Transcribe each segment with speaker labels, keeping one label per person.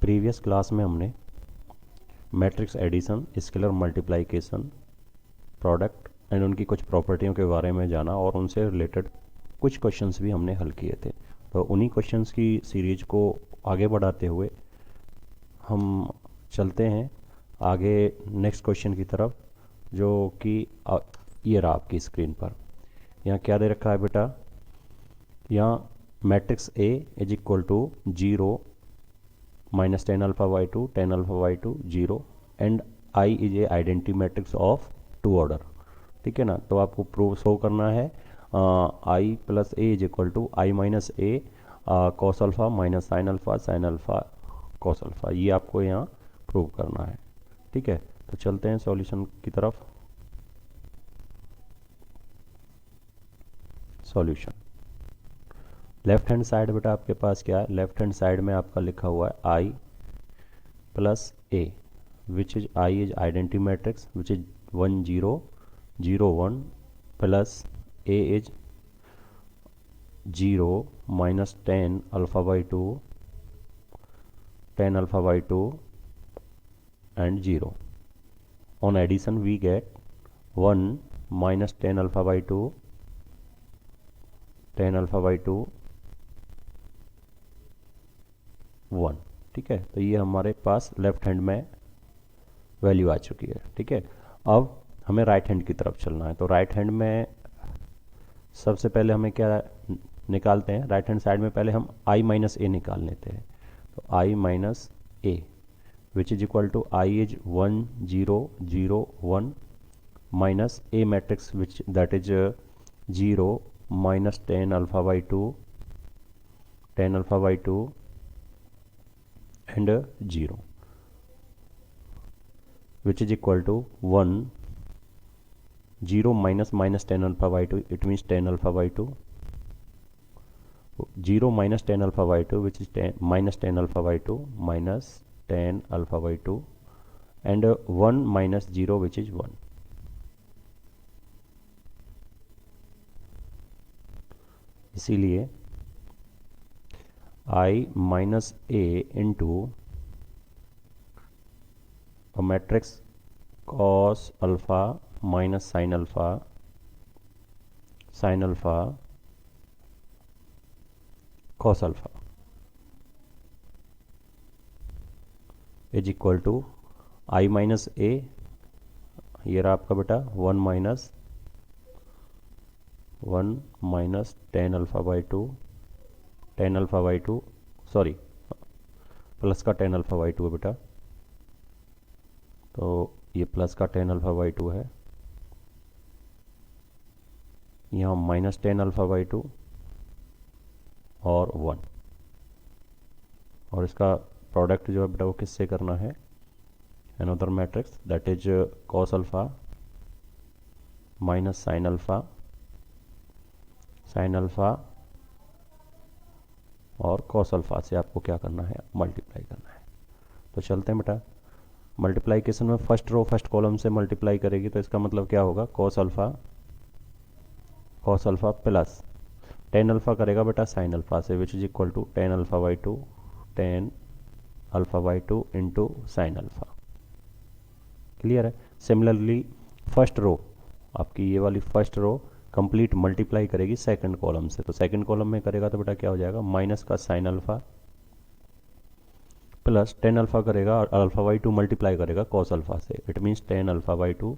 Speaker 1: Previous class में हमने matrix addition, scalar multiplication, product and उनकी कुछ प्रॉपर्टियों के बारे में जाना और उनसे रिलेटेड कुछ क्वेश्चंस भी हमने हल किए थे। तो उन्हीं क्वेश्चंस की सीरीज को आगे बढ़ाते हुए हम चलते हैं आगे नेक्स्ट क्वेश्चन की तरफ, जो कि ये रहा आपकी स्क्रीन पर। यहाँ क्या दे रखा है बेटा? यहाँ matrix A is equal to 0 minus ten alpha by two, ten alpha by two, 0 and I is a identity matrix of two order. ठीक है ना? तो आपको प्रूव शो करना है I plus A is equal to I minus A cos alpha minus sine alpha cos alpha, ये आपको यहाँ प्रूव करना है। ठीक है, तो चलते हैं सॉल्यूशन की तरफ। सॉल्यूशन लेफ्ट हैंड साइड बेटा आपके पास क्या है? लेफ्ट हैंड साइड में आपका लिखा हुआ है I plus A, which is I is identity matrix which is 1 0 0 1 plus A is 0 minus ten alpha by two, ten alpha by two and 0। On addition we get 1 minus ten alpha by two, ten alpha by two 1। ठीक है, तो ये हमारे पास left hand में value आ चुकी है। ठीक है, अब हमें राइट हैंड की तरफ चलना है। तो राइट हैंड में सबसे पहले हमें क्या निकालते हैं? राइट हैंड साइड में पहले हम आई माइनस ए निकाल लेते हैं। तो I minus A which is equal to I is 1 0 0 1 minus A matrix which that is 0 minus ten alpha by two, ten alpha by two and 0 which is equal to 1 0 minus 10 alpha by 2, it means 10 alpha by 2, 0 minus 10 alpha by 2 which is 10 minus 10 alpha by 2 minus 10 alpha by 2 and 1 minus 0 which is 1। इसीलिए I minus a into a matrix cos alpha minus sin alpha cos alpha is equal to I minus a, ये रहा आपका बेटा 1 minus ten alpha by two, ten alpha by to, sorry plus का ten alpha by to है बेटा, तो ये plus का टेन अल्फा बाई टू है, यहाँ minus ten alpha by to और 1, और इसका प्रोडक्ट जो है बेटा वो किससे करना है? Another matrix that is cos alpha minus sine alpha और कॉस अल्फा से आपको क्या करना है? मल्टीप्लाई करना है। तो चलते हैं बेटा, मल्टीप्लाइकेशन में फर्स्ट रो फर्स्ट कॉलम से मल्टीप्लाई करेगी, तो इसका मतलब क्या होगा? Cos alpha plus tan alpha करेगा बेटा साइन अल्फा से which is equal to ten alpha by two, ten alpha by two into sine alpha. Clear है? सिमिलरली फर्स्ट रो आपकी ये वाली फर्स्ट रो कंप्लीट मल्टीप्लाई करेगी सेकंड कॉलम से, तो सेकंड कॉलम में करेगा तो बेटा क्या हो जाएगा? माइनस का sine alpha plus tan alpha करेगा और अल्फा बाई टू मल्टीप्लाई करेगा कॉस अल्फा से, it means tan alpha by two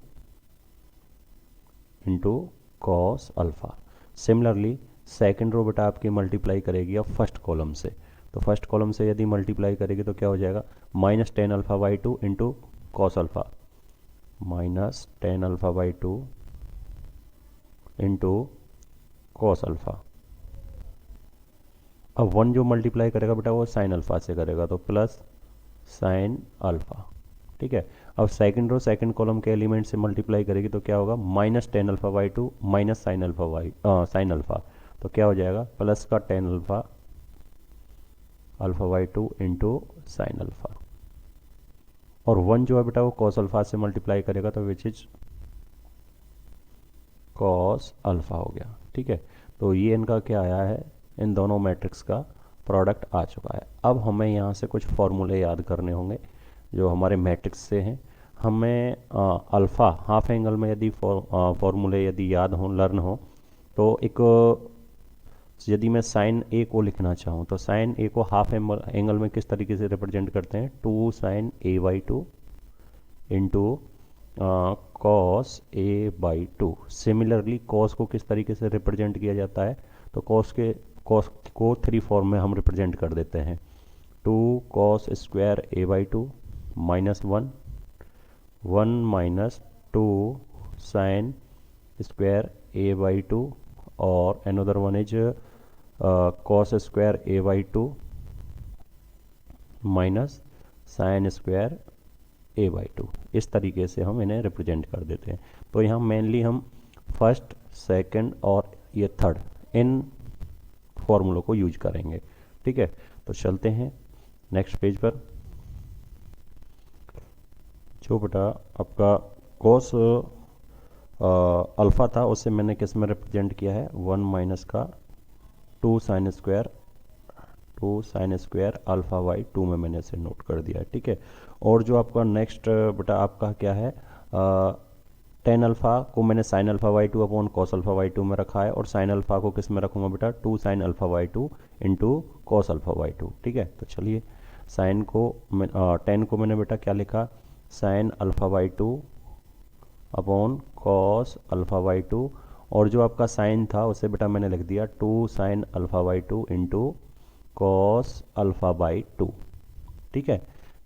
Speaker 1: into cos alpha. Similarly second row बेटा आपकी मल्टीप्लाई करेगी अब फर्स्ट कॉलम से, तो फर्स्ट कॉलम से यदि मल्टीप्लाई करेगी तो क्या हो जाएगा? Minus ten alpha by two into cos alpha, minus ten alpha by two into cos alpha. अब 1 जो मल्टीप्लाई करेगा बेटा वो साइन अल्फा से करेगा, तो प्लस साइन अल्फा। ठीक है, अब सेकंड रो सेकंड कॉलम के एलिमेंट से मल्टीप्लाई करेगी तो क्या होगा? Minus ten alpha by to minus sine alpha, तो क्या हो जाएगा? प्लस का ten alpha by two into sine alpha, और 1 जो है बेटा वो कॉस अल्फा से मल्टीप्लाई करेगा तो विच इज कॉस अल्फा हो गया। ठीक है, तो ये इनका क्या आया है? इन दोनों मैट्रिक्स का प्रोडक्ट आ चुका है। अब हमें यहाँ से कुछ फॉर्मूले याद करने होंगे जो हमारे मैट्रिक्स से हैं। हमें अल्फ़ा हाफ एंगल में यदि फॉर्मूले यदि याद हो, लर्न हो, तो एक यदि मैं साइन ए को लिखना चाहूँ तो साइन ए को हाफ एंगल में किस तरीके से रिप्रेजेंट करते हैं, 2 sin a/2 into cos a/2। Similarly cos को किस तरीके से रिप्रेजेंट किया जाता है, तो कॉस को 3 फॉर्म में हम रिप्रेजेंट कर देते हैं, 2 cos² a/2 -1 minus 2 sin² a/2 और another one is cos² a/2 minus sin² a/2। इस तरीके से हम इन्हें रिप्रेजेंट कर देते हैं। तो यहाँ मेनली हम फर्स्ट, सेकंड और ये थर्ड, इन फॉर्मूलों को यूज करेंगे। ठीक है, तो चलते हैं नेक्स्ट पेज पर। जो बेटा आपका कॉस अल्फ़ा था उसे मैंने किस में रिप्रेजेंट किया है, 1 माइनस का 2 sin² α/2 में मैंने इसे नोट कर दिया है। ठीक है, और जो आपका नेक्स्ट बेटा आपका क्या है, टेन अल्फ़ा को मैंने sin α/2 अपॉन cos α/2 में रखा है, और sin अल्फ़ा को किस में रखूँगा बेटा, 2 sin α/2 इंटू cos α/2। ठीक है, तो चलिए साइन को 10 को मैंने बेटा क्या लिखा, sin α/2 अपॉन cos α/2, और जो आपका साइन था उसे बेटा मैंने लिख दिया 2 sin α/2 इंटू cos α/2। ठीक है,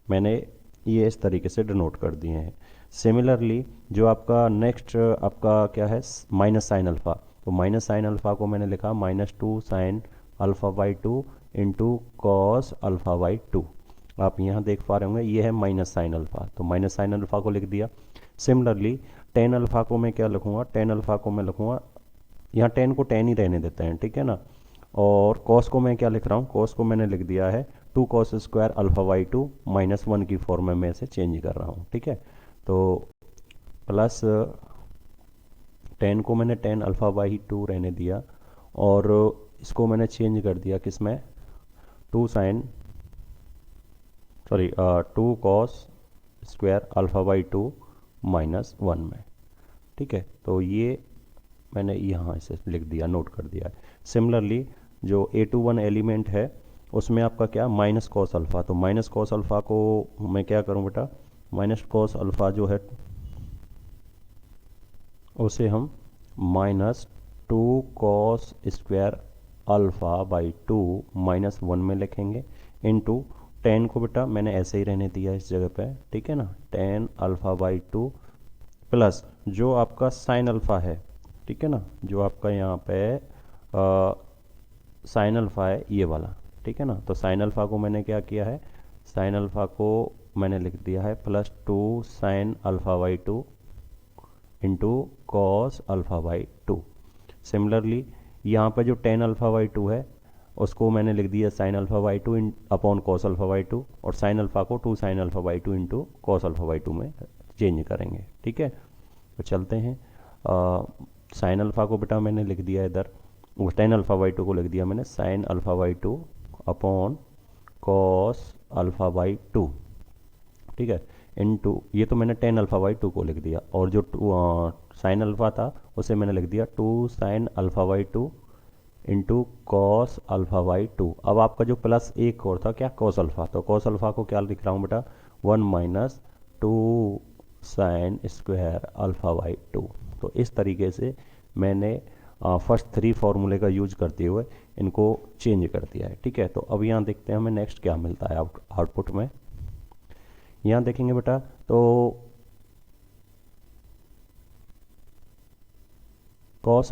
Speaker 1: मैंने ये इस तरीके से डिनोट कर दिए हैं। सिमिलरली जो आपका नेक्स्ट आपका क्या है, माइनस साइन अल्फ़ा, तो माइनस साइन अल्फ़ा को मैंने लिखा -2 sin α/2 इंटू कॉस α/2। आप यहाँ देख पा रहे होंगे ये है माइनस साइन अल्फ़ा, तो माइनस साइन अल्फ़ा को लिख दिया। सिमिलरली टेन अल्फ़ा को मैं क्या लिखूँगा, टेन अल्फ़ा को मैं लिखूँगा, यहाँ टेन को 10 ही रहने देते हैं, ठीक है ना। और कॉस को मैं क्या लिख रहा हूँ, कॉस को मैंने लिख दिया है 2 cos² α/2 -1 की फॉर्म में मैं इसे चेंज कर रहा हूँ। ठीक है, तो प्लस 10 को मैंने 10 α/2 रहने दिया, और इसको मैंने चेंज कर दिया किस में, 2 cos² α/2 -1 में। ठीक है, तो ये मैंने यहाँ इसे लिख दिया, नोट कर दिया है। सिमिलरली जो A21 एलिमेंट है उसमें आपका क्या, माइनस कॉस अल्फ़ा, तो माइनस कॉस अल्फ़ा को मैं क्या करूँ बेटा, माइनस कॉस अल्फ़ा जो है उसे हम -2 cos² α/2 -1 में लिखेंगे, इनटू 10 को बेटा मैंने ऐसे ही रहने दिया इस जगह पे, ठीक है ना, 10 α/2 प्लस जो आपका साइन अल्फ़ा है, ठीक है ना, जो आपका यहाँ पे साइन अल्फ़ा है ये वाला, ठीक है ना, तो साइन अल्फ़ा को मैंने क्या किया है, साइन अल्फ़ा को मैंने लिख दिया है +2 sin α/2 इंटू कॉस α/2। सिमिलरली यहाँ पर जो 10 α/2 है उसको मैंने लिख दिया sin α/2 अपॉन कॉस α/2, और साइन अल्फ़ा को 2 sin α/2 इंटू कॉस α/2 में चेंज करेंगे। ठीक है, तो चलते हैं, साइन अल्फ़ा को बेटा मैंने लिख दिया इधर, 10 α/2 को लिख दिया मैंने sin α/2 अपॉन कॉस α/2। ठीक है, इनटू ये तो मैंने 10 α/2 को लिख दिया, और जो साइन अल्फ़ा था उसे मैंने लिख दिया 2 sin α/2 इंटू कॉस α/2। अब आपका जो प्लस एक और था क्या, कॉस अल्फ़ा, तो कॉस अल्फ़ा को क्या लिख रहा हूँ बेटा, 1 - 2 sin² α/2। तो इस तरीके से मैंने फर्स्ट 3 फार्मूले का यूज करते हुए इनको चेंज कर दिया है। ठीक है, तो अब यहाँ देखते हैं हमें नेक्स्ट क्या मिलता है आउटपुट में। यहाँ देखेंगे बेटा तो cos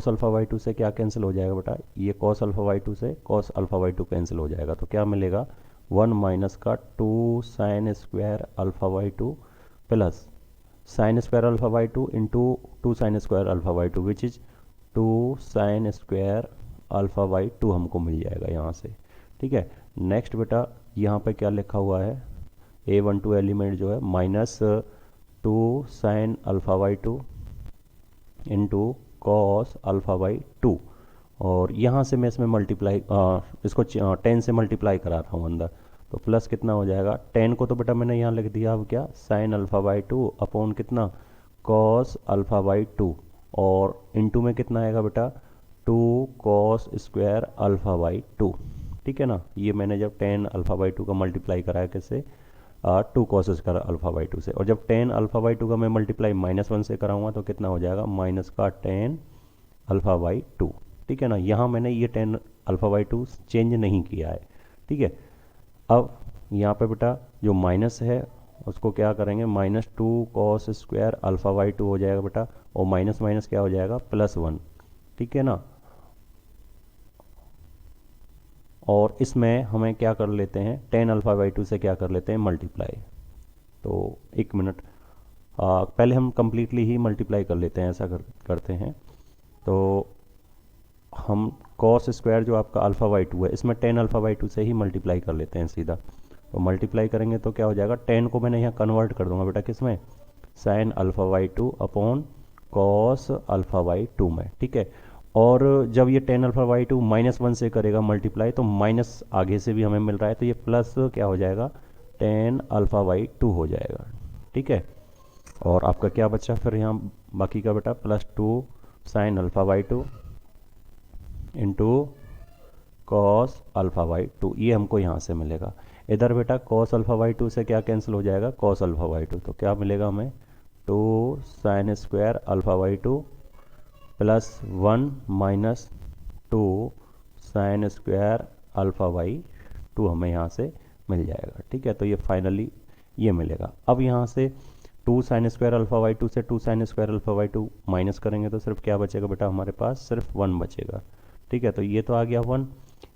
Speaker 1: α/2 से क्या कैंसिल हो जाएगा बेटा, ये cos α/2 से cos α/2 कैंसिल हो जाएगा, तो क्या मिलेगा, 1 माइनस का 2 sin² α/2 plus sin² α/2 into 2 sin² α/2 which is 2 sin² α/2 हमको मिल जाएगा यहाँ से। ठीक है, नेक्स्ट बेटा यहाँ पे क्या लिखा हुआ है, A12 एलिमेंट जो है -2 sin α/2 इंटू कॉस α/2, और यहाँ से मैं इसमें मल्टीप्लाई इसको 10 से मल्टीप्लाई करा रहा हूँ अंदर, तो प्लस कितना हो जाएगा, 10 को तो बेटा मैंने यहाँ लिख दिया, अब क्या sine alpha by two upon कितना कॉस अल्फ़ा बाई टू, और इनटू में कितना आएगा बेटा 2 cos square alpha by to. ठीक है ना, ये मैंने जब 10 अल्फ़ा बाई टू का मल्टीप्लाई कराया किससे, 2 cos square alpha by to से, और जब 10 अल्फ़ा बाई टू का मैं मल्टीप्लाई -1 से कराऊंगा तो कितना हो जाएगा माइनस का 10 अल्फ़ा बाई टू। ठीक है ना, यहाँ मैंने ये 10 अल्फ़ा बाई टू चेंज नहीं किया है। ठीक है, अब यहाँ पे बेटा जो माइनस है उसको क्या करेंगे, -2 cos square alpha by to हो जाएगा बेटा, और माइनस माइनस क्या हो जाएगा +1। ठीक है ना, और इसमें हमें क्या कर लेते हैं 10 अल्फ़ा बाई टू से क्या कर लेते हैं मल्टीप्लाई। तो एक मिनट, पहले हम कंप्लीटली ही मल्टीप्लाई कर लेते हैं, ऐसा करते हैं। तो हम कॉस स्क्वायर जो आपका अल्फ़ा बाई टू है इसमें 10 अल्फ़ा बाई टू से ही मल्टीप्लाई कर लेते हैं सीधा। तो मल्टीप्लाई करेंगे तो क्या हो जाएगा, 10 को मैंने यहाँ कन्वर्ट कर दूंगा बेटा किस में, sine alpha by two upon cos alpha by to में। ठीक है, और जब ये 10 अल्फ़ा बाई टू -1 से करेगा मल्टीप्लाई तो माइनस आगे से भी हमें मिल रहा है, तो ये प्लस क्या हो जाएगा 10 अल्फ़ा बाई टू हो जाएगा। ठीक है, और आपका क्या बचा फिर यहाँ बाकी का बेटा, +2 sine alpha by two into cos alpha by to, ये हमको यहाँ से मिलेगा। इधर बेटा कॉस अल्फ़ा बाई टू से क्या कैंसिल हो जाएगा, कॉस अल्फ़ा बाई टू, तो क्या मिलेगा हमें 2 sine square alpha by two +1 -2 sine square alpha by to हमें यहाँ से मिल जाएगा। ठीक है, तो ये फाइनली ये मिलेगा। अब यहाँ से 2 sine square alpha by to से 2 sine square alpha by to minus करेंगे तो सिर्फ क्या बचेगा बेटा, हमारे पास सिर्फ 1 बचेगा। ठीक है, तो ये तो आ गया 1।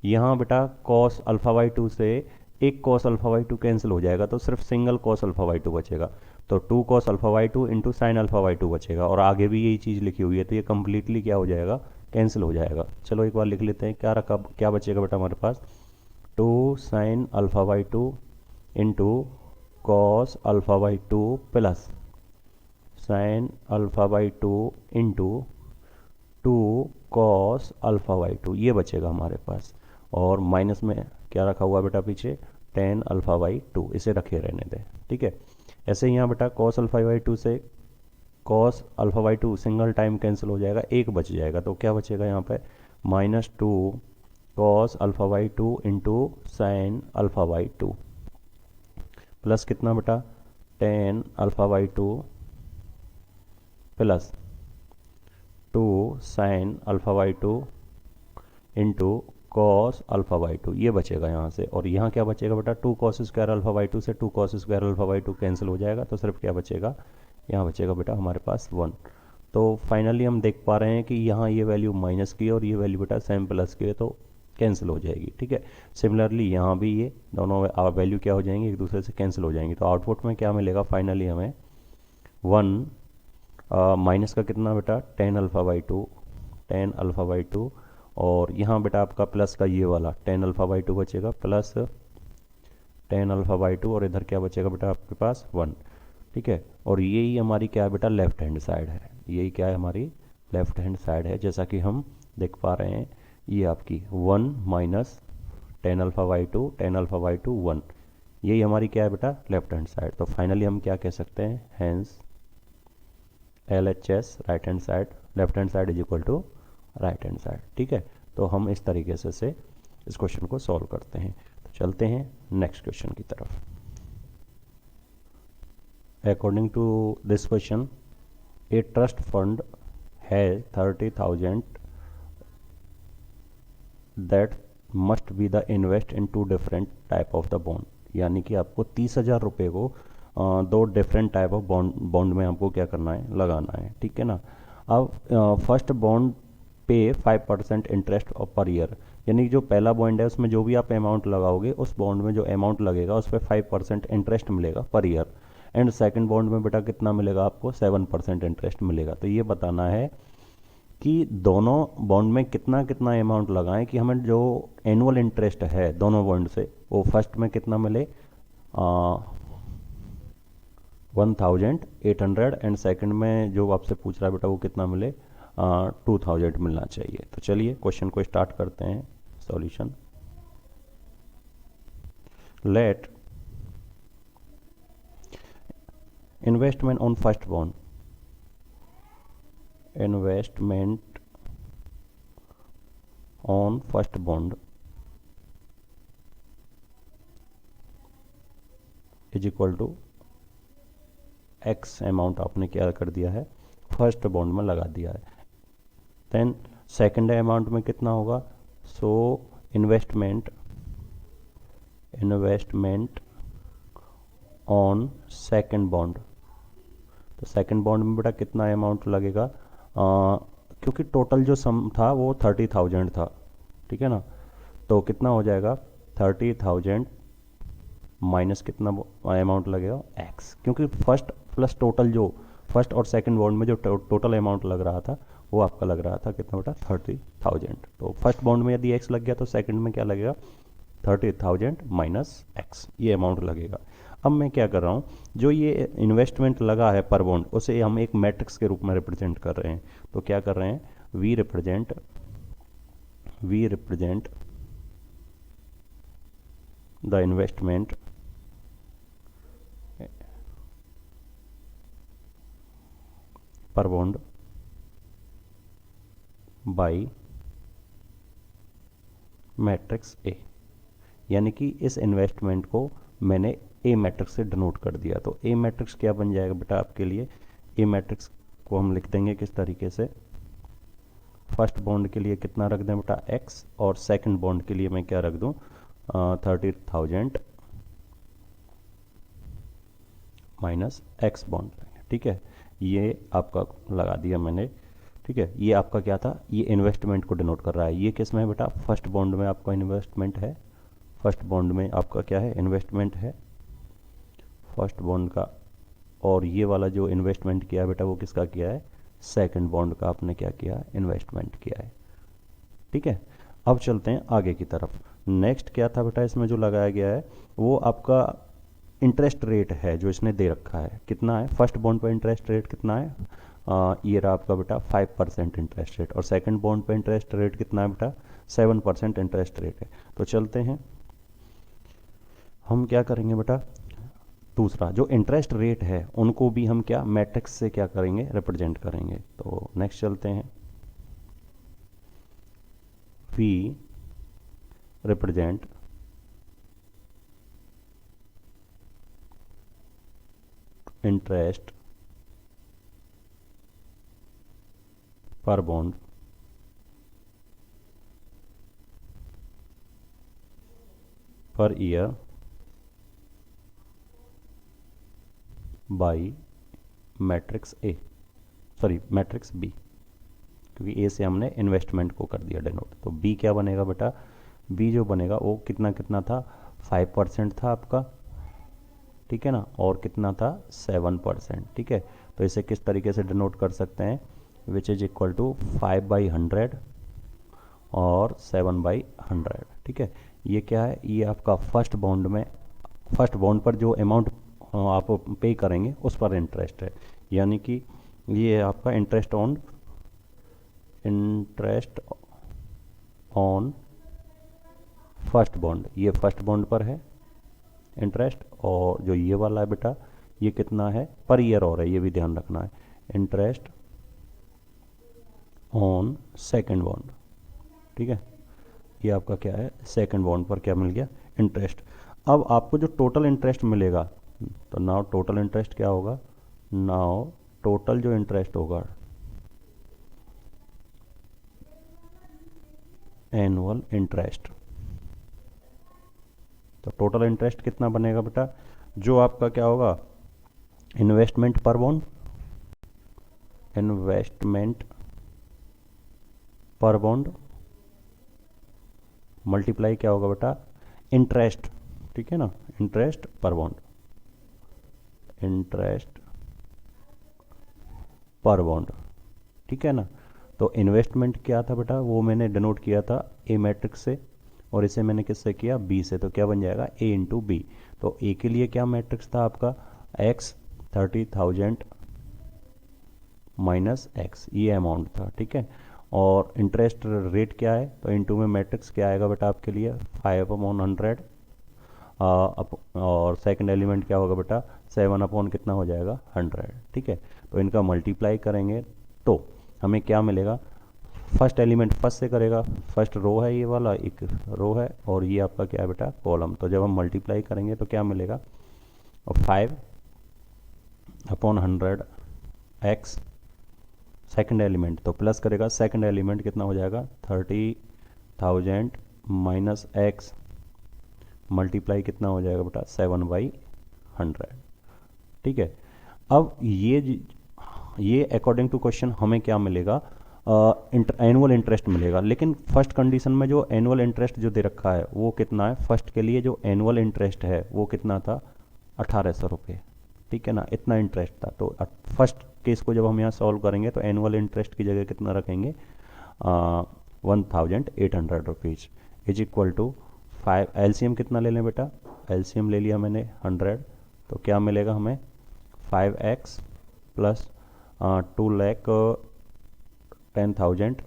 Speaker 1: यहाँ बेटा कॉस अल्फ़ा बाई टू से एक cos alpha by to cancel हो जाएगा तो सिर्फ single cos alpha by to बचेगा, तो 2 cos alpha by two into sine alpha by to बचेगा, और आगे भी यही चीज़ लिखी हुई है, तो ये कंप्लीटली क्या हो जाएगा, कैंसिल हो जाएगा। चलो एक बार लिख लेते हैं, क्या रखा, क्या बचेगा बेटा हमारे पास, 2 sine alpha by two into cos alpha by two plus sine alpha by two into 2 cos alpha by to, ये बचेगा हमारे पास, और माइनस में क्या रखा हुआ बेटा पीछे 10 अल्फ़ा बाई टू, इसे रखे रहने दें। ठीक है, ऐसे ही यहाँ बेटा कॉस अल्फ़ा बाई टू से cos alpha by to single time cancel हो जाएगा, एक बच जाएगा, तो क्या बचेगा यहाँ पे -2 cos alpha by two into sine alpha by two plus कितना बेटा 10 alpha by two plus 2 sine alpha by two into cos alpha by to, ये बचेगा यहाँ से, और यहाँ क्या बचेगा बेटा 2 cos square alpha by to से 2 cos square alpha by to cancel हो जाएगा, तो सिर्फ क्या बचेगा, यहाँ बचेगा बेटा हमारे पास 1। तो फाइनली हम देख पा रहे हैं कि यहाँ ये वैल्यू माइनस की है और ये वैल्यू बेटा सेम प्लस की है, तो कैंसिल हो जाएगी। ठीक है, सिमिलरली यहाँ भी ये दोनों वैल्यू क्या हो जाएंगी, एक दूसरे से कैंसिल हो जाएंगी, तो आउटपुट में क्या मिलेगा फाइनली हमें 1 माइनस का कितना बेटा 10 alpha by two, 10 alpha by to, और यहाँ बेटा आपका प्लस का ये वाला 10 अल्फ़ा बाई टू बचेगा, प्लस 10 अल्फ़ा बाई टू, और इधर क्या बचेगा बेटा आपके पास 1। ठीक है, और यही हमारी क्या है बेटा लेफ्ट हैंड साइड है, यही क्या है हमारी लेफ्ट हैंड साइड है, जैसा कि हम देख पा रहे हैं, ये आपकी 1 minus 10 alpha by two 10 alpha by two 1, यही हमारी क्या है बेटा लेफ्ट हैंड साइड। तो फाइनली हम क्या कह सकते हैं, hence LHS right hand side, left hand side is equal to right hand side. ठीक है, तो हम इस तरीके से इस क्वेश्चन को सॉल्व करते हैं। तो चलते हैं नेक्स्ट क्वेश्चन की तरफ। According to this question, a trust fund has 30,000 that must be the invest in 2 different type of the bond, यानी कि आपको 30,000 रुपये को 2 डिफरेंट टाइप ऑफ बॉन्ड में आपको क्या करना है, लगाना है। ठीक है ना, अब फर्स्ट बॉन्ड पे 5% इंटरेस्ट पर ईयर, यानी जो पहला बॉन्ड है उसमें जो भी आप अमाउंट लगाओगे उस बॉन्ड में जो अमाउंट लगेगा उस पर 5% इंटरेस्ट मिलेगा per year, and second bond में बेटा कितना मिलेगा आपको 7% इंटरेस्ट मिलेगा। तो ये बताना है कि दोनों बॉन्ड में कितना कितना अमाउंट लगाएं कि हमें जो एनुअल इंटरेस्ट है दोनों बॉन्ड से वो फर्स्ट में कितना मिले 1800, एंड सेकंड में जो आपसे पूछ रहा है बेटा वो कितना मिले 2000 मिलना चाहिए। तो चलिए क्वेश्चन को स्टार्ट करते हैं। Solution, let investment on first bond, investment on first bond is equal to X amount आपने क्या कर दिया है, फर्स्ट बॉन्ड में लगा दिया है। देन सेकंड अमाउंट में कितना होगा, so investment on second bond. तो सेकंड बॉन्ड में बेटा कितना अमाउंट लगेगा, क्योंकि टोटल जो सम था वो 30,000 था, ठीक है ना। तो कितना हो जाएगा 30,000 माइनस कितना अमाउंट लगेगा एक्स, क्योंकि फर्स्ट प्लस टोटल जो फर्स्ट और सेकंड बॉन्ड में जो टोटल अमाउंट लग रहा था वो आपका लग रहा था कितना बेटा 30,000। तो फर्स्ट बॉन्ड में यदि एक्स लग गया तो सेकंड में क्या लगेगा 30,000 माइनस एक्स, ये अमाउंट लगेगा। अब मैं क्या कर रहा हूँ, जो ये इन्वेस्टमेंट लगा है पर बॉन्ड उसे हम एक मैट्रिक्स के रूप में रिप्रेजेंट कर रहे हैं। तो क्या कर रहे हैं, वी रिप्रेजेंट द इन्वेस्टमेंट पर बॉन्ड बाई मैट्रिक्स ए, यानी कि इस इन्वेस्टमेंट को मैंने ए मैट्रिक्स से डिनोट कर दिया। तो ए मैट्रिक्स क्या बन जाएगा बेटा आपके लिए, ए मैट्रिक्स को हम लिख देंगे किस तरीके से, फर्स्ट बॉन्ड के लिए कितना रख दें बेटा एक्स, और सेकंड बॉन्ड के लिए मैं क्या रख दूं 30,000 माइनस एक्स बॉन्ड, ठीक है। ये आपका लगा दिया मैंने, ठीक है। ये आपका क्या था, ये इन्वेस्टमेंट को डिनोट कर रहा है। ये किस में है बेटा, फर्स्ट बॉन्ड में आपका इन्वेस्टमेंट है, फर्स्ट बॉन्ड में आपका क्या है इन्वेस्टमेंट है, फर्स्ट बॉन्ड का। और ये वाला जो इन्वेस्टमेंट किया है बेटा वो किसका किया है, सेकंड बॉन्ड का आपने क्या किया है, इन्वेस्टमेंट किया है, ठीक है। अब चलते हैं आगे की तरफ। नेक्स्ट क्या था बेटा, इसमें जो लगाया गया है वो आपका इंटरेस्ट रेट है जो इसने दे रखा है, कितना है, फर्स्ट बॉन्ड पर इंटरेस्ट रेट कितना है, ये रहा आपका बेटा 5% इंटरेस्ट रेट, और सेकंड बॉन्ड पे इंटरेस्ट रेट कितना है बेटा 7% इंटरेस्ट रेट है। तो चलते हैं हम क्या करेंगे बेटा, दूसरा जो इंटरेस्ट रेट है उनको भी हम क्या मैट्रिक्स से क्या करेंगे, रिप्रेजेंट करेंगे। तो नेक्स्ट चलते हैं, we represent interest per bond per year by matrix A, sorry matrix B, क्योंकि ए से हमने इन्वेस्टमेंट को कर दिया डिनोट। तो बी क्या बनेगा बेटा, बी जो बनेगा वो कितना कितना था 5% था आपका, ठीक है ना, और कितना था 7%, ठीक है। तो इसे किस तरीके से डिनोट कर सकते हैं, विच इज इक्वल टू 5/100 और 7/100, ठीक है। ये क्या है, ये आपका फर्स्ट बॉन्ड में, फर्स्ट बॉन्ड पर जो अमाउंट आप पे करेंगे उस पर इंटरेस्ट है, यानी कि ये आपका इंटरेस्ट ऑन फर्स्ट बॉन्ड, ये फर्स्ट बॉन्ड पर है इंटरेस्ट, और जो ये वाला है बेटा ये कितना है पर ईयर और है, ये भी ध्यान रखना है, इंटरेस्ट ऑन सेकंड बॉन्ड, ठीक है। ये आपका क्या है, सेकंड बॉन्ड पर क्या मिल गया, इंटरेस्ट। अब आपको जो टोटल इंटरेस्ट मिलेगा, तो नाउ टोटल इंटरेस्ट क्या होगा, नाउ टोटल जो इंटरेस्ट होगा एनुअल इंटरेस्ट, तो टोटल इंटरेस्ट कितना बनेगा बेटा, जो आपका क्या होगा इन्वेस्टमेंट पर बॉन्ड, इन्वेस्टमेंट पर बॉन्ड मल्टीप्लाई क्या होगा बेटा इंटरेस्ट, ठीक है ना, interest per bond, interest per bond, ठीक है ना। तो इन्वेस्टमेंट क्या था बेटा, वो मैंने डिनोट किया था ए मैट्रिक्स से, और इसे मैंने किससे किया, बी से। तो क्या बन जाएगा ए इंटू बी। तो ए के लिए क्या मैट्रिक्स था आपका, एक्स 30,000 माइनस एक्स, ये अमाउंट था, ठीक है। और इंटरेस्ट रेट क्या है, तो इनटू में मैट्रिक्स क्या आएगा बेटा आपके लिए 5/100। और सेकंड एलिमेंट क्या होगा बेटा 7 कितना हो जाएगा 100, ठीक है। तो इनका मल्टीप्लाई करेंगे तो हमें क्या मिलेगा, फर्स्ट एलिमेंट फर्स्ट से करेगा, फर्स्ट रो है ये वाला, एक रो है, और ये आपका क्या है बेटा कॉलम। तो जब हम मल्टीप्लाई करेंगे तो क्या मिलेगा, 5/100 एक्स सेकंड एलिमेंट, तो प्लस करेगा सेकंड एलिमेंट कितना हो जाएगा 30,000 माइनस एक्स मल्टीप्लाई कितना हो जाएगा बेटा 7/100, ठीक है। अब ये अकॉर्डिंग टू क्वेश्चन हमें क्या मिलेगा, एनुअल इंटरेस्ट मिलेगा। लेकिन फर्स्ट कंडीशन में जो एनुअल इंटरेस्ट जो दे रखा है वो कितना है, फर्स्ट के लिए जो एनुअल इंटरेस्ट है वो कितना था 1800 रुपये, ठीक है ना, इतना इंटरेस्ट था। तो फर्स्ट केस को जब हम यहाँ सॉल्व करेंगे तो एनुअल इंटरेस्ट की जगह कितना रखेंगे 1800 rupees is equal to 5। LCM कितना ले लें बेटा, एलसीएम ले लिया मैंने 100, तो क्या मिलेगा हमें 5x plus 2,10,000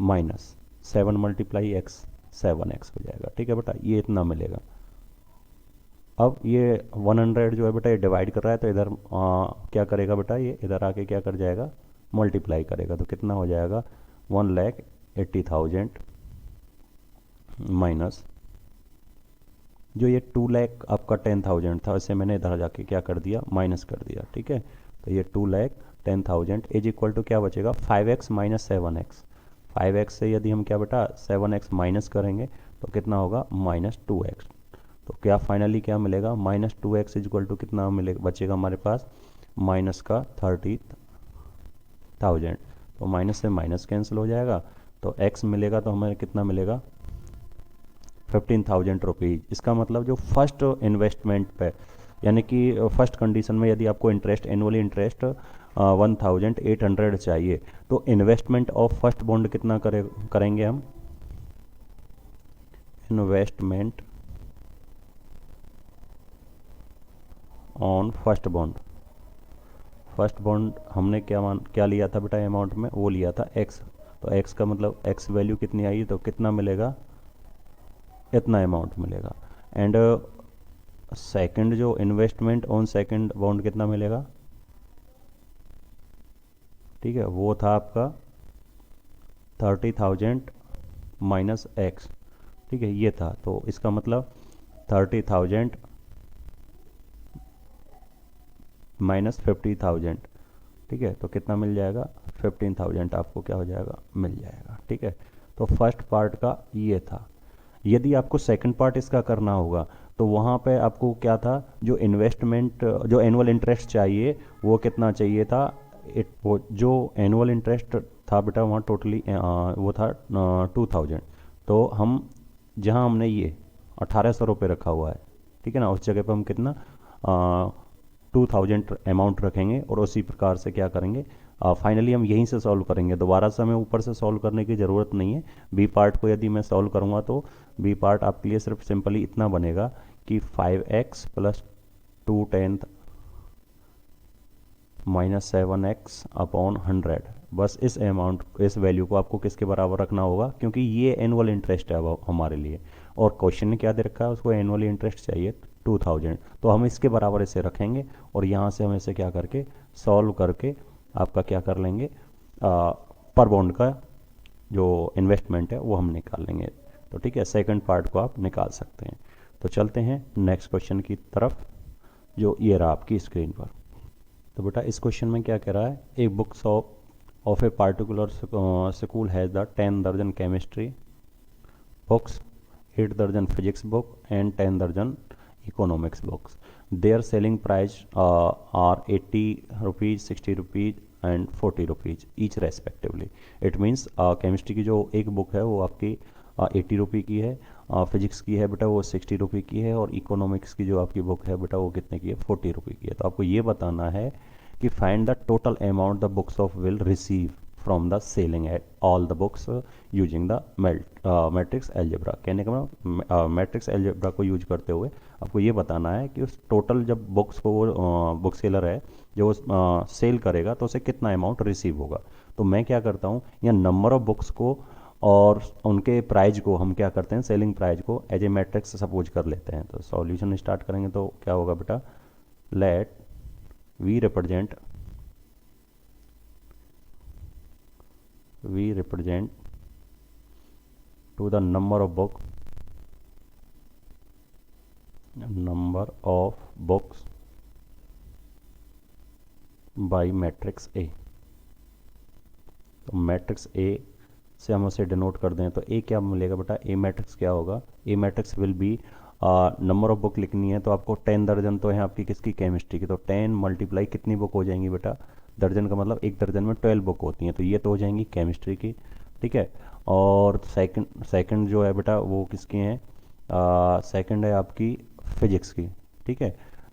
Speaker 1: minus 7 multiply x 7x हो जाएगा, ठीक है बेटा, ये इतना मिलेगा। अब ये 100 जो है बेटा ये डिवाइड कर रहा है, तो इधर क्या करेगा बेटा, ये इधर आके क्या कर जाएगा मल्टीप्लाई करेगा, तो कितना हो जाएगा 1,80,000 माइनस जो ये 2,00,000 आपका 10,000 था, इसे मैंने इधर जाके क्या कर दिया माइनस कर दिया, ठीक है। तो ये 2,10,000 इज इक्वल टू क्या बचेगा 5x माइनस 7x। 5x से यदि हम क्या बेटा 7x माइनस करेंगे तो कितना होगा -2x। तो क्या फाइनली क्या मिलेगा -2x इज इक्वल टू कितना मिलेगा, बचेगा हमारे पास माइनस का 30,000। तो माइनस से माइनस कैंसिल हो जाएगा, तो x मिलेगा तो हमें कितना मिलेगा 15,000 रुपीज़। इसका मतलब जो फर्स्ट इन्वेस्टमेंट पे, यानी कि फर्स्ट कंडीशन में यदि आपको इंटरेस्ट एनुअली इंटरेस्ट 1,800 चाहिए, तो इन्वेस्टमेंट ऑफ फर्स्ट बॉन्ड कितना करेंगे हम, investment on first bond. First bond हमने क्या लिया था बेटा अमाउंट में, वो लिया था x। तो x का मतलब x वैल्यू कितनी आई, तो कितना मिलेगा इतना अमाउंट मिलेगा। एंड सेकंड जो इन्वेस्टमेंट ऑन सेकंड बॉन्ड कितना मिलेगा, ठीक है, वो था आपका 30,000 माइनस x, ठीक है, ये था। तो इसका मतलब 30,000 माइनस 50,000, ठीक है, तो कितना मिल जाएगा 15,000 आपको क्या हो जाएगा मिल जाएगा, ठीक है। तो फर्स्ट पार्ट का ये था। यदि आपको सेकंड पार्ट इसका करना होगा तो वहाँ पे आपको क्या था, जो इन्वेस्टमेंट जो एनुअल इंटरेस्ट चाहिए वो कितना चाहिए था, वो जो एनुअल इंटरेस्ट था बेटा वहाँ टोटली वो था 2,000। तो हम जहाँ हमने ये 1,800 रुपये रखा हुआ है, ठीक है ना, उस जगह पर हम कितना 2,000 अमाउंट रखेंगे और उसी प्रकार से क्या करेंगे फाइनली हम यहीं से सॉल्व करेंगे। दोबारा से हमें ऊपर से सॉल्व करने की ज़रूरत नहीं है। बी पार्ट को यदि मैं सॉल्व करूँगा तो बी पार्ट आपके लिए सिर्फ सिंपली इतना बनेगा कि 5x plus 2/10 minus 7x upon 100। बस इस अमाउंट इस वैल्यू को आपको किसके बराबर रखना होगा, क्योंकि ये एनुअल इंटरेस्ट है अब हमारे लिए, और क्वेश्चन ने क्या दे रखा है उसको एनुअल इंटरेस्ट चाहिए 2,000। तो हम इसके बराबर इसे रखेंगे और यहाँ से हम इसे क्या करके सॉल्व करके आपका क्या कर लेंगे पर बॉन्ड का जो इन्वेस्टमेंट है वो हम निकाल लेंगे। तो ठीक है, सेकंड पार्ट को आप निकाल सकते हैं। तो चलते हैं नेक्स्ट क्वेश्चन की तरफ, जो ये रहा आपकी स्क्रीन पर। तो बेटा इस क्वेश्चन में क्या कह रहा है, एक books of a particular school has the 10 दर्जन केमिस्ट्री बुक्स, 8 दर्जन फिजिक्स बुक एंड 10 दर्जन economics books. Their selling price are 80 rupees, 60 rupees and 40 rupees each respectively. It means chemistry की जो एक बुक है वो आपकी 80 रुपये की है, फिजिक्स की है बेटा वो 60 रुपये की है, और इकोनॉमिक्स की जो आपकी बुक है बेटा वो कितने की है 40 रुपये की है। तो आपको ये बताना है कि find the total amount the books of will receive from the selling at all the books using the matrix algebra. कहने का मतलब मैट्रिक्स एल्जेब्रा को यूज करते हुए आपको ये बताना है कि उस टोटल जब बुक्स को वो बुक सेलर है जो सेल करेगा तो उसे कितना अमाउंट रिसीव होगा। तो मैं क्या करता हूँ, या नंबर ऑफ बुक्स को और उनके प्राइज को हम क्या करते हैं, सेलिंग प्राइज को एज ए मैट्रिक्स सपोज कर लेते हैं। तो सॉल्यूशन स्टार्ट करेंगे तो क्या होगा बेटा, let we represent to the number of books by matrix A। तो मैट्रिक्स ए से हम उसे डिनोट कर दें तो ए क्या मिलेगा बेटा, ए मैट्रिक्स क्या होगा, A matrix will be number of book लिखनी है तो आपको 10 दर्जन तो है आपकी किसकी, केमिस्ट्री की। तो 10 मल्टीप्लाई कितनी बुक हो जाएंगी बेटा, दर्जन का मतलब एक दर्जन में 12 बुक होती हैं, तो ये तो हो जाएंगी केमिस्ट्री की। ठीक है, और सेकंड जो है बेटा वो किसकी हैं, सेकंड है आपकी फिजिक्स की। ठीक है,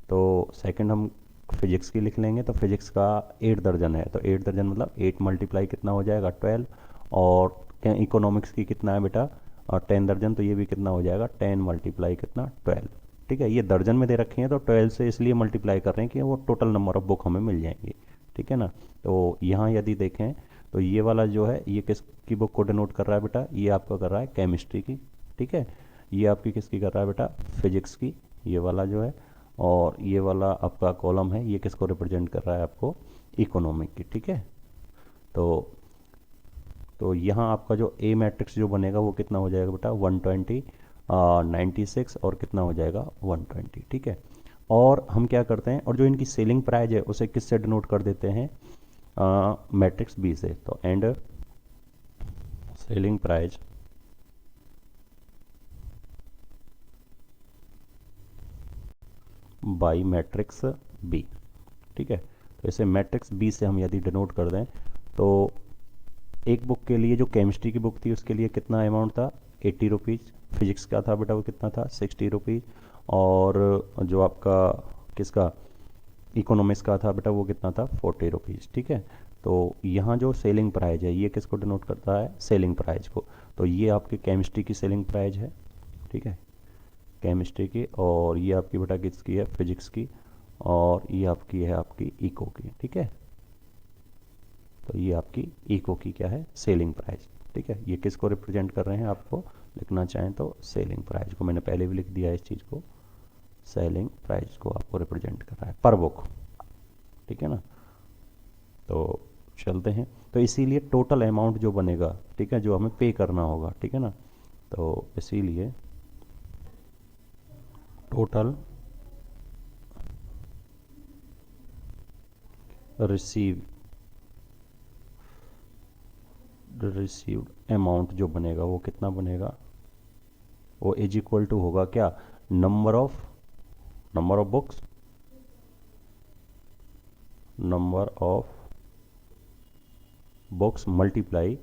Speaker 1: तो सेकंड हम फिजिक्स की लिख लेंगे, तो फिजिक्स का 8 दर्जन है, तो 8 दर्जन मतलब 8 मल्टीप्लाई कितना हो जाएगा 12। और इकोनॉमिक्स की कितना है बेटा, और 10 दर्जन, तो ये भी कितना हो जाएगा 10 मल्टीप्लाई कितना 12। ठीक है, ये दर्जन में दे रखे हैं तो 12 से इसलिए मल्टीप्लाई कर रहे हैं कि वो टोटल नंबर ऑफ बुक हमें मिल जाएंगी। ठीक है ना, तो यहाँ यदि देखें तो ये वाला जो है ये किसकी बुक को डिनोट कर रहा है बेटा, ये आपका कर रहा है केमिस्ट्री की। ठीक है, ये आपकी किसकी कर रहा है बेटा, फिजिक्स की, ये वाला जो है। और ये वाला आपका कॉलम है ये किसको रिप्रेजेंट कर रहा है आपको, इकोनॉमिक की। ठीक है, तो यहाँ आपका जो ए मैट्रिक्स जो बनेगा वो कितना हो जाएगा बेटा 120, 96 और कितना हो जाएगा 120। ठीक है, और हम क्या करते हैं, और जो इनकी सेलिंग प्राइस है उसे किससे डिनोट कर देते हैं, मैट्रिक्स बी से। तो and selling price by matrix B. ठीक है, तो इसे मैट्रिक्स बी से हम यदि डिनोट कर दें तो एक बुक के लिए जो केमिस्ट्री की बुक थी उसके लिए कितना अमाउंट था 80 रुपीज़, फिजिक्स का था बेटा वो कितना था 60 रुपीज़, और जो आपका किसका इकोनॉमिक्स का था बेटा वो कितना था 40 रुपीज़। ठीक है, तो यहाँ जो सेलिंग प्राइस है ये किसको डिनोट करता है, सेलिंग प्राइस को। तो ये आपकी केमिस्ट्री की सेलिंग प्राइस है। ठीक है, केमिस्ट्री की, और ये आपकी बेटा किसकी है, फिजिक्स की, और ये आपकी है आपकी इको की। ठीक है, तो ये आपकी इको की क्या है, सेलिंग प्राइस। ठीक है, ये किसको रिप्रेजेंट कर रहे हैं, आपको लिखना चाहें तो सेलिंग प्राइस को, मैंने पहले भी लिख दिया है इस चीज़ को, सेलिंग प्राइस को आपको रिप्रेजेंट कर रहा है पर बुक। ठीक है ना, तो चलते हैं, तो इसीलिए टोटल अमाउंट जो बनेगा, ठीक है, जो हमें पे करना होगा, ठीक है ना, तो इसीलिए टोटल रिसीव्ड अमाउंट जो बनेगा वो कितना बनेगा, वो इज इक्वल टू होगा क्या, number of books, number of books multiply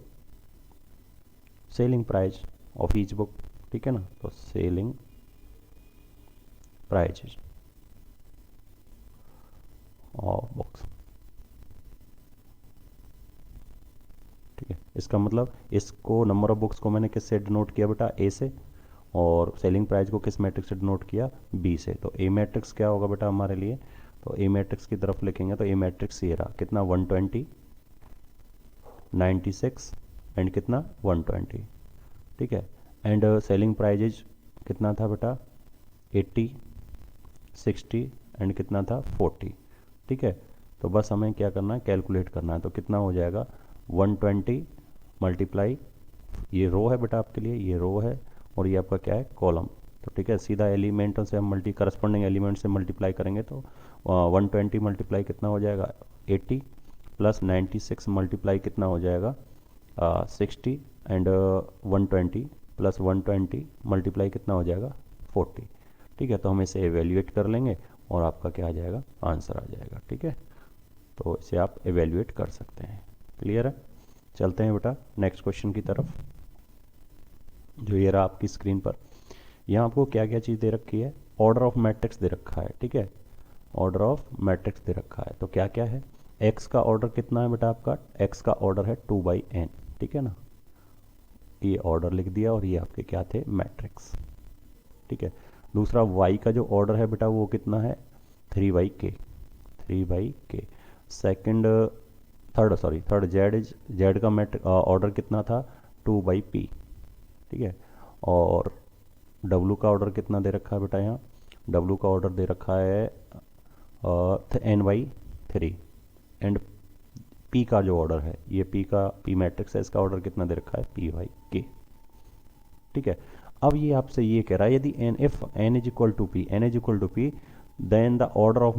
Speaker 1: selling price of each book. ठीक है ना, तो सेलिंग प्राइस ऑफ बुक्स। ठीक है, इसका मतलब इसको नंबर ऑफ बुक्स को मैंने किससे डिनोट किया बेटा, ए से, और सेलिंग प्राइस को किस मैट्रिक्स से डिनोट किया, बी से। तो ए मैट्रिक्स क्या होगा बेटा हमारे लिए, तो ए मैट्रिक्स की तरफ लिखेंगे तो ए मैट्रिक्स ये रहा, कितना 120, 96 एंड कितना 120। ठीक है, एंड सेलिंग प्राइजेज कितना था बेटा 80, 60 एंड कितना था 40। ठीक है, तो बस हमें क्या करना है, कैलकुलेट करना है, तो कितना हो जाएगा 120 मल्टीप्लाई, ये रो है बेटा आपके लिए, ये रो है, और ये आपका क्या है कॉलम। तो ठीक है, सीधा एलिमेंटों से हम करस्पॉन्डिंग एलिमेंट से मल्टीप्लाई करेंगे तो 120 मल्टीप्लाई कितना हो जाएगा 80, प्लस 96 मल्टीप्लाई कितना हो जाएगा 60, एंड 120 प्लस 120 मल्टीप्लाई कितना हो जाएगा 40। ठीक है, तो हम इसे एवेल्यूएट कर लेंगे और आपका क्या आ जाएगा, आंसर आ जाएगा। ठीक है, तो इसे आप एवेल्यूएट कर सकते हैं। क्लियर है, चलते हैं बेटा नेक्स्ट क्वेश्चन की तरफ, जो ये रहा आपकी स्क्रीन पर। यहाँ आपको क्या क्या चीज़ दे रखी है, ऑर्डर ऑफ मैट्रिक्स दे रखा है। ठीक है, ऑर्डर ऑफ मैट्रिक्स दे रखा है, तो क्या क्या है, एक्स का ऑर्डर कितना है बेटा आपका, एक्स का ऑर्डर है 2/n, ठीक है ना, ये ऑर्डर लिख दिया और ये आपके क्या थे, मैट्रिक्स, ठीक है। दूसरा वाई का जो ऑर्डर है बेटा वो कितना है, 3/k, 3/k। Second, third Z का ऑर्डर कितना था, 2/p, ठीक है। और डब्लू का ऑर्डर कितना दे रखा है बेटा, यहाँ डब्लू का ऑर्डर दे रखा है n/3, एंड पी का जो ऑर्डर है, ये पी मैट्रिक्स है, इसका ऑर्डर कितना दे रखा है, p/k, ठीक है। अब ये आपसे ये कह रहा है यदि n is equal to p then the order of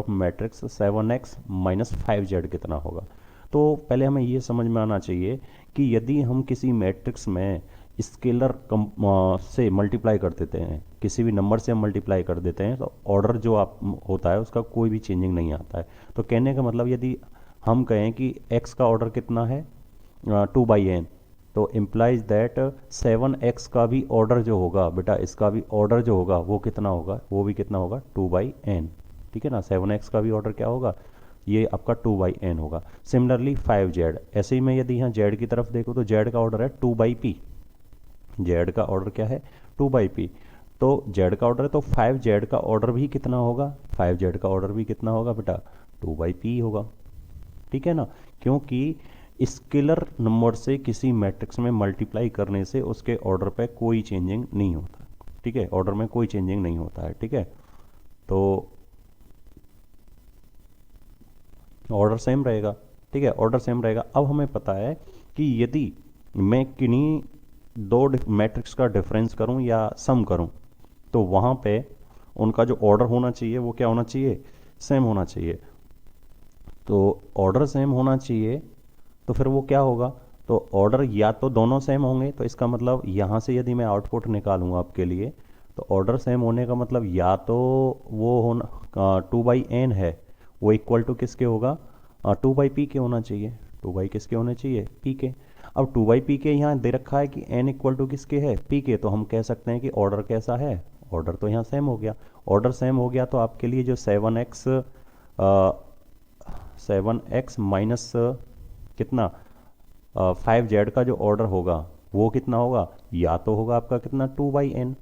Speaker 1: matrix 7x minus 5z कितना होगा। तो पहले हमें ये समझ में आना चाहिए कि यदि हम किसी मैट्रिक्स में स्केलर से मल्टीप्लाई कर देते हैं, किसी भी नंबर से हम मल्टीप्लाई कर देते हैं, तो ऑर्डर जो आप होता है उसका कोई भी चेंजिंग नहीं आता है। तो कहने का मतलब यदि हम कहें कि x का ऑर्डर कितना है 2/n, तो इम्प्लाइज दैट 7x का भी ऑर्डर जो होगा बेटा, इसका भी ऑर्डर जो होगा वो कितना होगा, वो भी कितना होगा, 2/n, ठीक है ना। 7x का भी ऑर्डर क्या होगा, ये आपका 2/n होगा। सिमिलरली 5z, ऐसे ही मैं यदि यहाँ z की तरफ देखूँ तो z का ऑर्डर है 2/p, z का ऑर्डर क्या है, 2/p, तो z का ऑर्डर है तो 5z का ऑर्डर भी कितना होगा, 5z का ऑर्डर भी कितना होगा बेटा, 2/p होगा, ठीक है ना। क्योंकि स्केलर नंबर से किसी मैट्रिक्स में मल्टीप्लाई करने से उसके ऑर्डर पे कोई चेंजिंग नहीं होता, ठीक है, ऑर्डर में कोई चेंजिंग नहीं होता है, ठीक है। तो ऑर्डर सेम रहेगा, ठीक है, ऑर्डर सेम रहेगा। अब हमें पता है कि यदि मैं किन्हीं दो मैट्रिक्स का डिफरेंस करूं या सम करूं, तो वहां पे उनका जो ऑर्डर होना चाहिए वो क्या होना चाहिए, सेम होना चाहिए। तो ऑर्डर सेम होना चाहिए, तो फिर वो क्या होगा, तो ऑर्डर या तो दोनों सेम होंगे, तो इसका मतलब यहाँ से यदि मैं आउटपुट निकालूंगा आपके लिए, तो ऑर्डर सेम होने का मतलब या तो वो होना 2/n है, वो इक्वल टू किसके होगा, 2/p के होना चाहिए, 2 किसके होने चाहिए, p के। अब 2/p के यहाँ दे रखा है कि n इक्वल टू किसके है, p के, तो हम कह सकते हैं कि ऑर्डर कैसा है, ऑर्डर तो यहाँ सेम हो गया। ऑर्डर सेम हो गया तो आपके लिए जो 7x माइनस कितना 5z का जो ऑर्डर होगा वो कितना होगा, या तो होगा आपका कितना 2/n,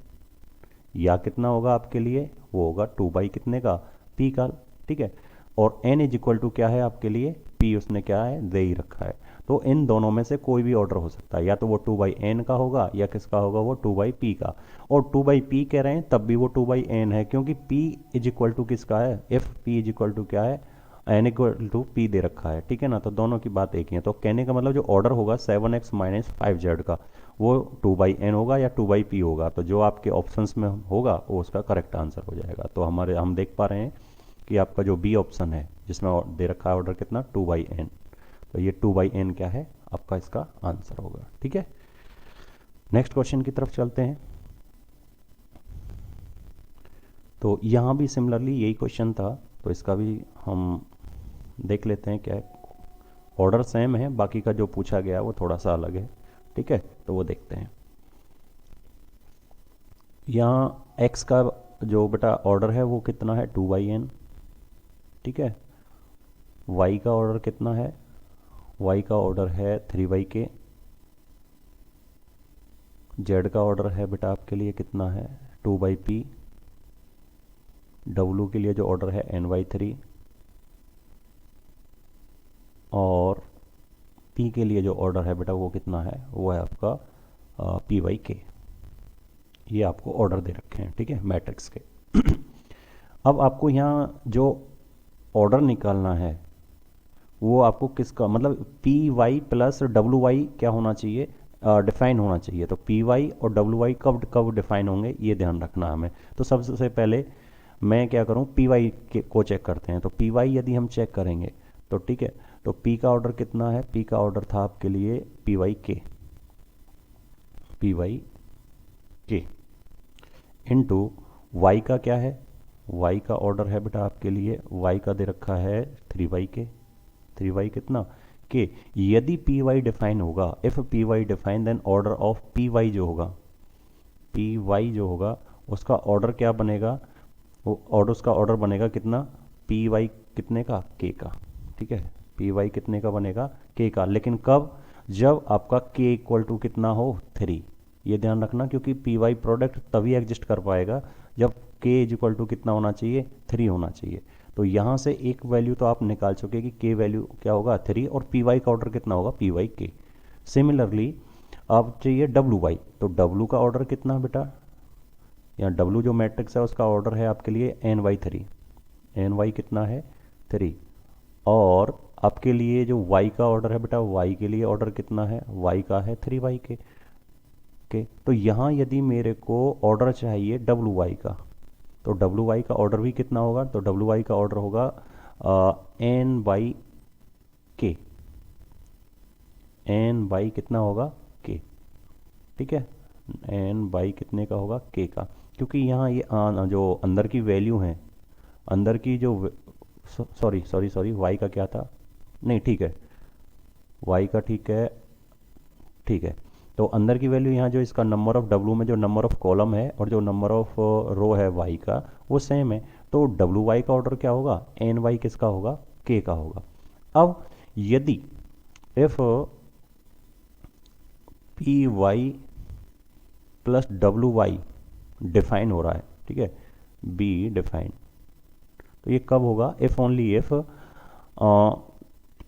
Speaker 1: या कितना होगा आपके लिए, वो होगा 2 कितने का, p का, ठीक है। और n इज इक्वल टू क्या है आपके लिए, p उसने क्या है, दे ही रखा है। तो इन दोनों में से कोई भी ऑर्डर हो सकता है, या तो वो 2/n का होगा या किसका होगा, वो 2/p का। और 2/p कह रहे हैं तब भी वो 2/n है, क्योंकि p इज इक्वल टू किसका है, if p is equal to क्या है, n इक्वल टू p दे रखा है, ठीक है ना। तो दोनों की बात एक ही है। तो कहने का मतलब जो ऑर्डर होगा 7x माइनस 5z का, वो 2/n होगा या 2/p होगा। तो जो आपके ऑप्शंस में होगा वो उसका करेक्ट आंसर हो जाएगा। तो हम देख पा रहे हैं कि आपका जो बी ऑप्शन है जिसमें दे रखा है ऑर्डर कितना, 2/n, तो ये 2/n क्या है आपका, इसका आंसर होगा, ठीक है। नेक्स्ट क्वेश्चन की तरफ चलते हैं। तो यहाँ भी सिमिलरली यही क्वेश्चन था, तो इसका भी हम देख लेते हैं क्या है। ऑर्डर सेम है, बाकी का जो पूछा गया वो थोड़ा सा अलग है, ठीक है, तो वो देखते हैं। यहाँ x का जो बेटा ऑर्डर है वो कितना है, 2/n, ठीक है। y का ऑर्डर कितना है, y का ऑर्डर है 3/k, z का ऑर्डर है बेटा आपके लिए कितना है, 2/p, w के लिए जो ऑर्डर है n/3, और p के लिए जो ऑर्डर है बेटा वो कितना है, वो है आपका p/k। ये आपको ऑर्डर दे रखे हैं, ठीक है, मैट्रिक्स के। अब आपको यहाँ जो ऑर्डर निकालना है वो आपको किसका, मतलब py प्लस wy क्या होना चाहिए, डिफाइन होना चाहिए। तो py और wy कब कब डिफाइन होंगे ये ध्यान रखना हमें। तो सबसे पहले मैं क्या करूँ, py को चेक करते हैं। तो py यदि हम चेक करेंगे तो ठीक है, तो p का ऑर्डर कितना है, p का ऑर्डर था आपके लिए py k इंटू y का क्या है, y का ऑर्डर है बेटा आपके लिए, y का दे रखा है 3y कितना k। यदि py डिफाइन होगा, if py define then order of py जो होगा उसका ऑर्डर क्या बनेगा, वो ऑर्डर, उसका ऑर्डर बनेगा कितना, py कितने का, k का, ठीक है, पी वाई कितने का बनेगा, के का, लेकिन कब, जब आपका के इक्वल टू कितना हो, 3। ये ध्यान रखना, क्योंकि पी वाई प्रोडक्ट तभी एग्जिस्ट कर पाएगा जब के इज इक्वल टू कितना होना चाहिए, 3 होना चाहिए। तो यहाँ से एक वैल्यू तो आप निकाल चुके कि के वैल्यू क्या होगा, 3, और पी वाई का ऑर्डर कितना होगा, पी वाई के। सिमिलरली अब चाहिए डब्लू वाई, तो डब्लू का ऑर्डर कितना बेटा, यहाँ डब्लू जो मैट्रिक्स है उसका ऑर्डर है आपके लिए एन वाई 3, एन वाई कितना है, 3। और आपके लिए जो y का ऑर्डर है बेटा, y के लिए ऑर्डर कितना है, y का है 3y के। तो यहाँ यदि मेरे को ऑर्डर चाहिए WY का, तो WY का ऑर्डर भी कितना होगा, तो WY का ऑर्डर होगा एन बाई के, एन बाई कितना होगा, के। ठीक है, एन बाई कितने का होगा, के का, क्योंकि यहाँ ये जो अंदर की वैल्यू है, अंदर की जो सॉरी सॉरी सॉरी वाई का क्या था, नहीं ठीक है, वाई का ठीक है, ठीक है। तो अंदर की वैल्यू यहाँ जो इसका नंबर ऑफ डब्लू में जो नंबर ऑफ कॉलम है और जो नंबर ऑफ रो है वाई का वो सेम है, तो डब्लू वाई का ऑर्डर क्या होगा, एन वाई किसका होगा, के का होगा। अब यदि if P Y plus W Y define हो रहा है, ठीक है, बी डिफाइन, तो ये कब होगा, if only if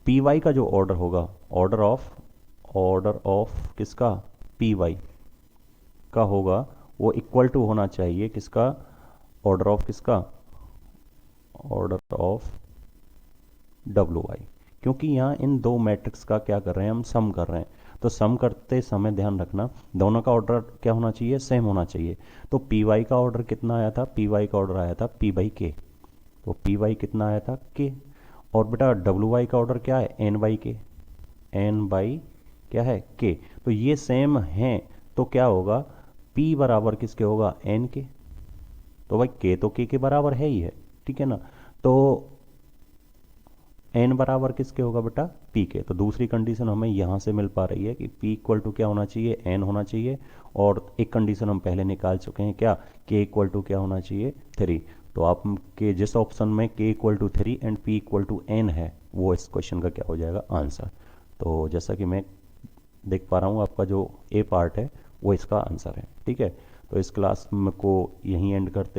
Speaker 1: P Y का जो ऑर्डर होगा, ऑर्डर ऑफ किसका, पी वाई का होगा, वो इक्वल टू होना चाहिए किसका, ऑर्डर ऑफ किसका, ऑर्डर ऑफ डब्लू वाई। क्योंकि यहाँ इन दो मैट्रिक्स का क्या कर रहे हैं, हम सम कर रहे हैं, तो सम करते समय ध्यान रखना दोनों का ऑर्डर क्या होना चाहिए, सेम होना चाहिए। तो पी वाई का ऑर्डर कितना आया था, पी वाई का ऑर्डर आया था पी बाई के, तो पी वाई कितना आया था, के। और बेटा डब्लू वाई का ऑर्डर क्या है, एन बाई के, एन बाई क्या है, के। तो ये सेम हैं, तो क्या होगा, पी बराबर किसके होगा, एन के। तो भाई के तो के बराबर है ही है, ठीक है ना। तो एन बराबर किसके होगा बेटा, पी के। तो दूसरी कंडीशन हमें यहाँ से मिल पा रही है कि पी इक्वल टू क्या होना चाहिए, एन होना चाहिए। और एक कंडीशन हम पहले निकाल चुके हैं, क्या, के इक्वल टू क्या होना चाहिए, 3। तो आपके जिस ऑप्शन में K equal to 3 and P equal to N है, वो इस क्वेश्चन का क्या हो जाएगा, आंसर। तो जैसा कि मैं देख पा रहा हूँ आपका जो ए पार्ट है वो इसका आंसर है, ठीक है। तो इस क्लास को यहीं एंड करते हैं।